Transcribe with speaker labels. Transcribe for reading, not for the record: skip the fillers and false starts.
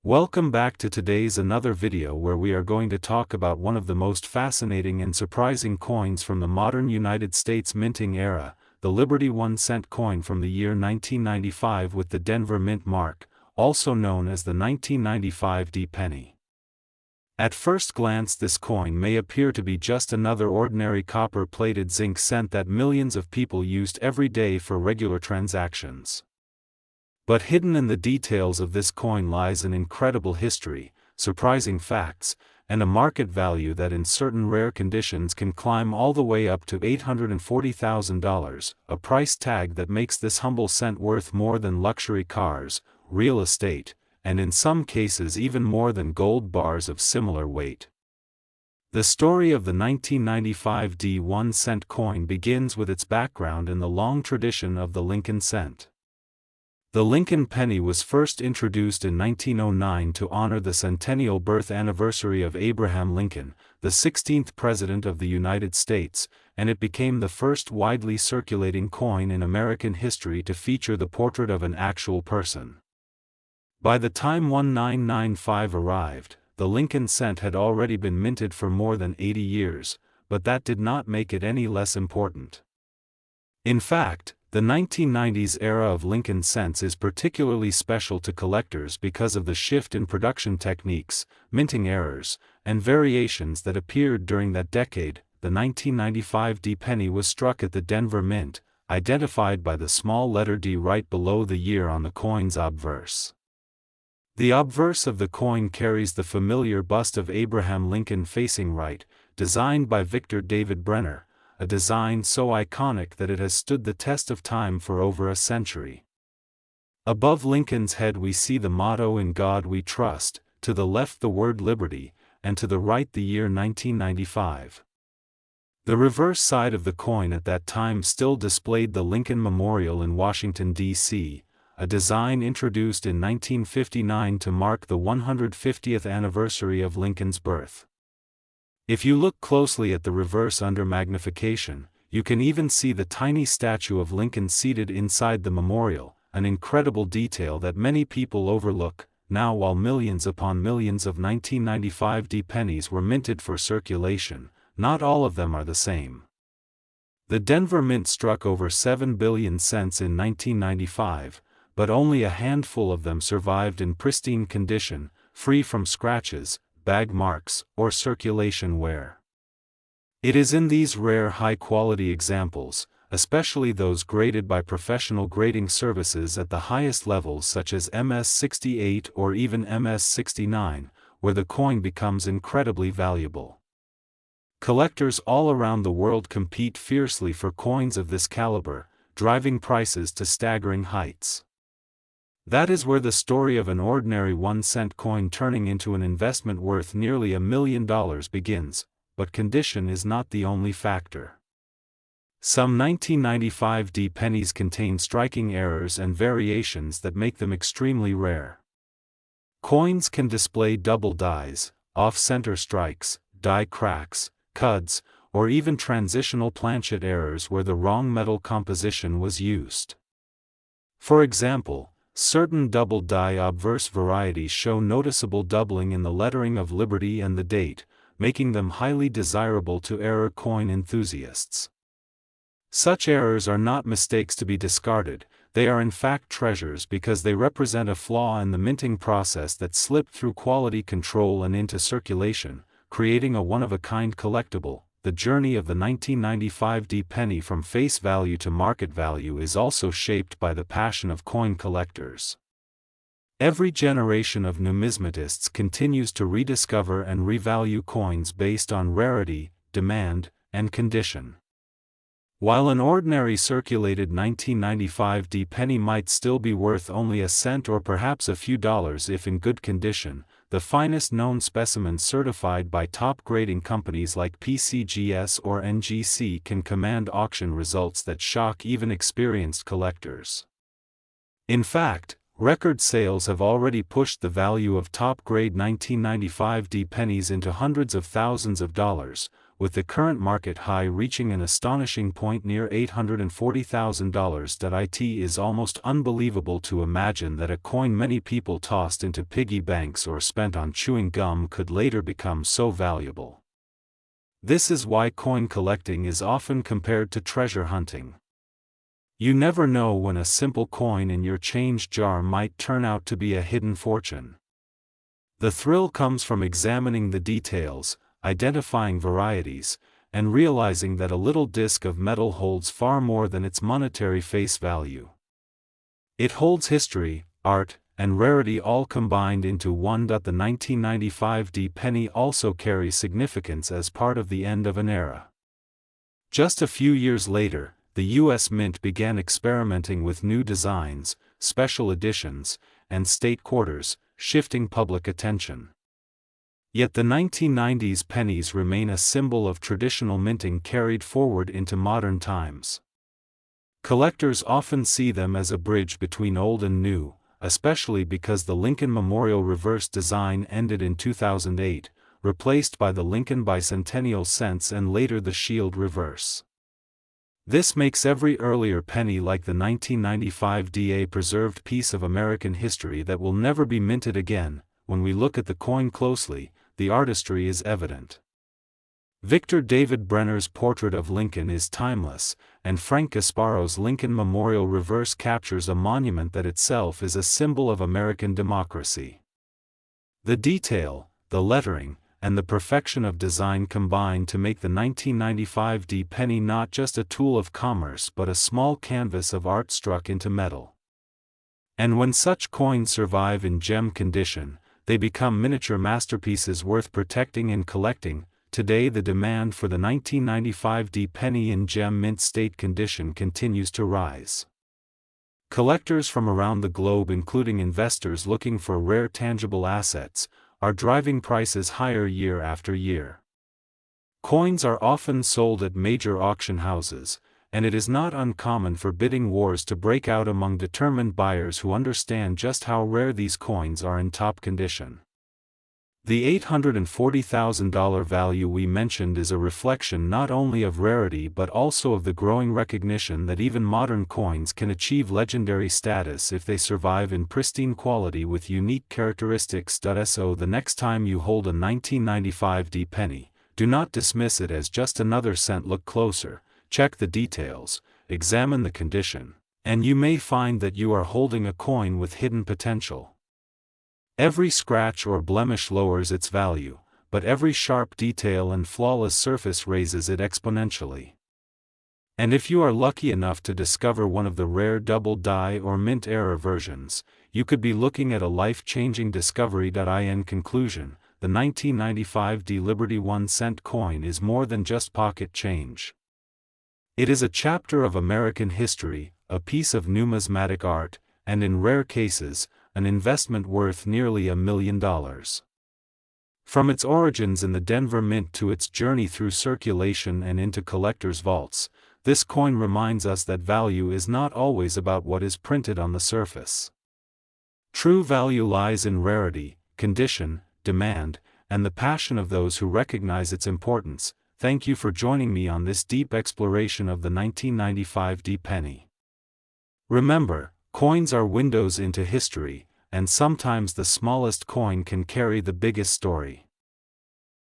Speaker 1: Welcome back to today's another video where we are going to talk about one of the most fascinating and surprising coins from the modern United States minting era, the Liberty 1-cent coin from the year 1995 with the Denver Mint mark, also known as the 1995 D penny. At first glance, this coin may appear to be just another ordinary copper-plated zinc cent that millions of people used every day for regular transactions. But hidden in the details of this coin lies an incredible history, surprising facts, and a market value that in certain rare conditions can climb all the way up to $840,000, a price tag that makes this humble cent worth more than luxury cars, real estate, and in some cases even more than gold bars of similar weight. The story of the 1995 D 1-cent coin begins with its background in the long tradition of the Lincoln cent. The Lincoln penny was first introduced in 1909 to honor the centennial birth anniversary of Abraham Lincoln, the 16th President of the United States, and it became the first widely circulating coin in American history to feature the portrait of an actual person. By the time 1995 arrived, the Lincoln cent had already been minted for more than 80 years, but that did not make it any less important. In fact, the 1990s era of Lincoln cents is particularly special to collectors because of the shift in production techniques, minting errors, and variations that appeared during that decade. The 1995 D penny was struck at the Denver Mint, identified by the small letter D right below the year on the coin's obverse. The obverse of the coin carries the familiar bust of Abraham Lincoln facing right, designed by Victor David Brenner, a design so iconic that it has stood the test of time for over a century. Above Lincoln's head we see the motto "In God We Trust," to the left the word Liberty, and to the right the year 1995. The reverse side of the coin at that time still displayed the Lincoln Memorial in Washington, D.C., a design introduced in 1959 to mark the 150th anniversary of Lincoln's birth. If you look closely at the reverse under magnification, you can even see the tiny statue of Lincoln seated inside the memorial, an incredible detail that many people overlook. Now, while millions upon millions of 1995 D pennies were minted for circulation, not all of them are the same. The Denver Mint struck over 7 billion cents in 1995, but only a handful of them survived in pristine condition, free from scratches, bag marks, or circulation wear. It is in these rare high-quality examples, especially those graded by professional grading services at the highest levels such as MS-68 or even MS-69, where the coin becomes incredibly valuable. Collectors all around the world compete fiercely for coins of this caliber, driving prices to staggering heights. That is where the story of an ordinary 1-cent coin turning into an investment worth nearly $1 million begins, but condition is not the only factor. Some 1995 D pennies contain striking errors and variations that make them extremely rare. Coins can display double dies, off-center strikes, die cracks, cuds, or even transitional planchet errors where the wrong metal composition was used. For example, certain double die obverse varieties show noticeable doubling in the lettering of Liberty and the date, making them highly desirable to error coin enthusiasts. Such errors are not mistakes to be discarded, they are in fact treasures because they represent a flaw in the minting process that slipped through quality control and into circulation, creating a one-of-a-kind collectible. The journey of the 1995 D penny from face value to market value is also shaped by the passion of coin collectors. Every generation of numismatists continues to rediscover and revalue coins based on rarity, demand, and condition. While an ordinary circulated 1995 D penny might still be worth only a cent or perhaps a few dollars if in good condition, the finest known specimens certified by top grading companies like PCGS or NGC can command auction results that shock even experienced collectors. In fact, record sales have already pushed the value of top-grade 1995 D pennies into hundreds of thousands of dollars, with the current market high reaching an astonishing point near $840,000. It is almost unbelievable to imagine that a coin many people tossed into piggy banks or spent on chewing gum could later become so valuable. This is why coin collecting is often compared to treasure hunting. You never know when a simple coin in your change jar might turn out to be a hidden fortune. The thrill comes from examining the details, identifying varieties, and realizing that a little disc of metal holds far more than its monetary face value. It holds history, art, and rarity all combined into one. The 1995 penny also carries significance as part of the end of an era. Just a few years later, the U.S. Mint began experimenting with new designs, special editions, and state quarters, shifting public attention. Yet the 1990s pennies remain a symbol of traditional minting carried forward into modern times. Collectors often see them as a bridge between old and new, especially because the Lincoln Memorial reverse design ended in 2008, replaced by the Lincoln Bicentennial cents and later the Shield reverse. This makes every earlier penny like the 1995 a preserved piece of American history that will never be minted again. When we look at the coin closely, the artistry is evident. Victor David Brenner's portrait of Lincoln is timeless, and Frank Gasparo's Lincoln Memorial reverse captures a monument that itself is a symbol of American democracy. The detail, the lettering, and the perfection of design combine to make the 1995 penny not just a tool of commerce but a small canvas of art struck into metal. And when such coins survive in gem condition, they become miniature masterpieces worth protecting and collecting. Today the demand for the 1995 penny in gem mint state condition continues to rise. Collectors from around the globe, including investors looking for rare tangible assets, are driving prices higher year after year. Coins are often sold at major auction houses, and it is not uncommon for bidding wars to break out among determined buyers who understand just how rare these coins are in top condition. The $840,000 value we mentioned is a reflection not only of rarity but also of the growing recognition that even modern coins can achieve legendary status if they survive in pristine quality with unique characteristics. So the next time you hold a 1995 penny, do not dismiss it as just another cent. Look closer, check the details, examine the condition, and you may find that you are holding a coin with hidden potential. Every scratch or blemish lowers its value, but every sharp detail and flawless surface raises it exponentially. And if you are lucky enough to discover one of the rare double die or mint era versions, you could be looking at a life-changing discovery. In conclusion, the 1995 Liberty 1-cent coin is more than just pocket change. It is a chapter of American history, a piece of numismatic art, and in rare cases, an investment worth nearly $1 million. From its origins in the Denver Mint to its journey through circulation and into collectors' vaults, this coin reminds us that value is not always about what is printed on the surface. True value lies in rarity, condition, demand, and the passion of those who recognize its importance. Thank you for joining me on this deep exploration of the 1995 penny. Remember, coins are windows into history, and sometimes the smallest coin can carry the biggest story.